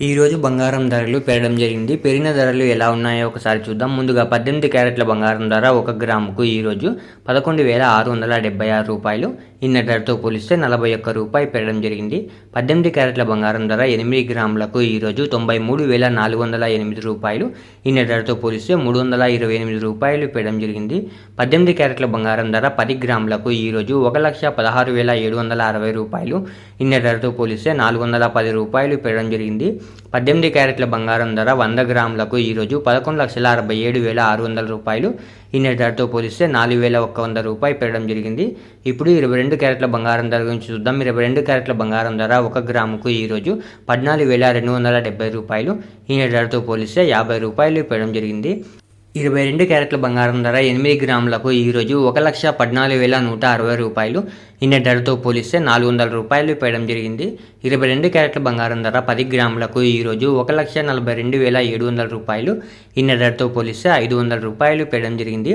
ఈరోజు బంగారం ధరలు పెరగడం జరిగింది. పెరిగిన ధరలు ఎలా ఉన్నాయో ఒకసారి చూద్దాం. ముందుగా 18 క్యారెట్ల బంగారం ధర 1 గ్రాముకు ఈరోజు 11,676 రూపాయలు. నిన్న ధరతో పోలిస్తే 41 రూపాయి పెరగడం జరిగింది. 18 క్యారెట్ల బంగారం ధర 8 గ్రాములకు ఈరోజు 93,408 రూపాయలు. నిన్న ధరతో పోలిస్తే 328 రూపాయలు పెరగడం జరిగింది. 18 క్యారెట్ల బంగారం ధర 10 గ్రాములకు ఈరోజు 1,16,760 రూపాయలు. నిన్న ధరతో పోలిస్తే 410 రూపాయలు పెరగడం జరిగింది. 18 క్యారెట్ల బంగారం ధర 100 గ్రాములకు ఈరోజు 11,67,600 రూపాయలు. నిన్న ధరతో పోలిస్తే 4,100 రూపాయలు పెరగడం జరిగింది. ఇప్పుడు 22 క్యారెట్ల బంగారం ధర గురించి చూద్దాం. 22 క్యారెట్ల బంగారం ధర 1 గ్రాముకు ఈరోజు 14,270 రూపాయలు. నిన్న ధరతో పోలిస్తే 50 రూపాయలు పెరగడం జరిగింది. 22 క్యారెట్ల బంగారం ధర 8 గ్రాములకు ఈరోజు 1,14,160 రూపాయలు. నిన్న ధరతో పోలిస్తే 400 రూపాయలు పెరగడం జరిగింది. 22 క్యారెట్ల బంగారం ధర 10 గ్రాములకు ఈరోజు 1,42,700 రూపాయలు. నిన్న ధరతో పోలిస్తే 500 రూపాయలు పెరగడం జరిగింది.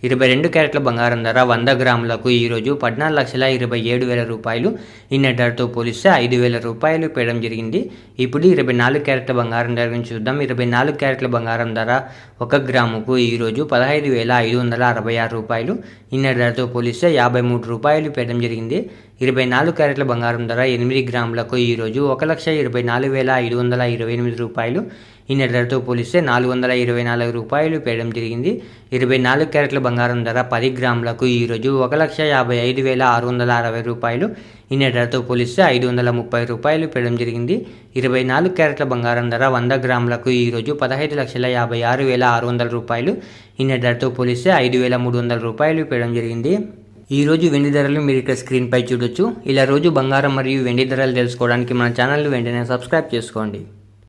22 క్యారెట్ల బంగారం ధర 100 గ్రాములకు ఈరోజు 14,27,000 రూపాయలు. నిన్న ధరతో పోలిస్తే 5,000 రూపాయలు పెరగడం జరిగింది. ఇప్పుడు 24 క్యారెట్ల బంగారం ధర గురించి చూద్దాం. 24 క్యారెట్ల బంగారం ధర 1 గ్రాముకు ఈరోజు 15,566 రూపాయలు. నిన్న ధరతో పోలిస్తే 53 రూపాయలు పెరగడం జరిగింది. 24 క్యారెట్ల బంగారం ధర 8 గ్రాములకు ఈరోజు 1,24,528 రూపాయలు. నిన్న ధరతో పోలిస్తే 424 రూపాయలు పెరగడం జరిగింది. 24 క్యారెట్ల బంగారం ధర 10 గ్రాములకు ఈరోజు 1,55,660 రూపాయలు. నిన్న ధరతో పోలిస్తే 530 రూపాయలు పెరగడం జరిగింది. 24 క్యారెట్ల బంగారం ధర 100 గ్రాములకు ఈరోజు 15,56,600 రూపాయలు. నిన్న ధరతో పోలిస్తే 5,300 రూపాయలు పెరగడం జరిగింది. ఈరోజు వెండి ధరలు మీరు ఇక్కడ స్క్రీన్పై చూడొచ్చు. ఇలా రోజు బంగారం మరియు వెండి ధరలు తెలుసుకోవడానికి మన ఛానల్ని వెంటనే సబ్స్క్రైబ్ చేసుకోండి.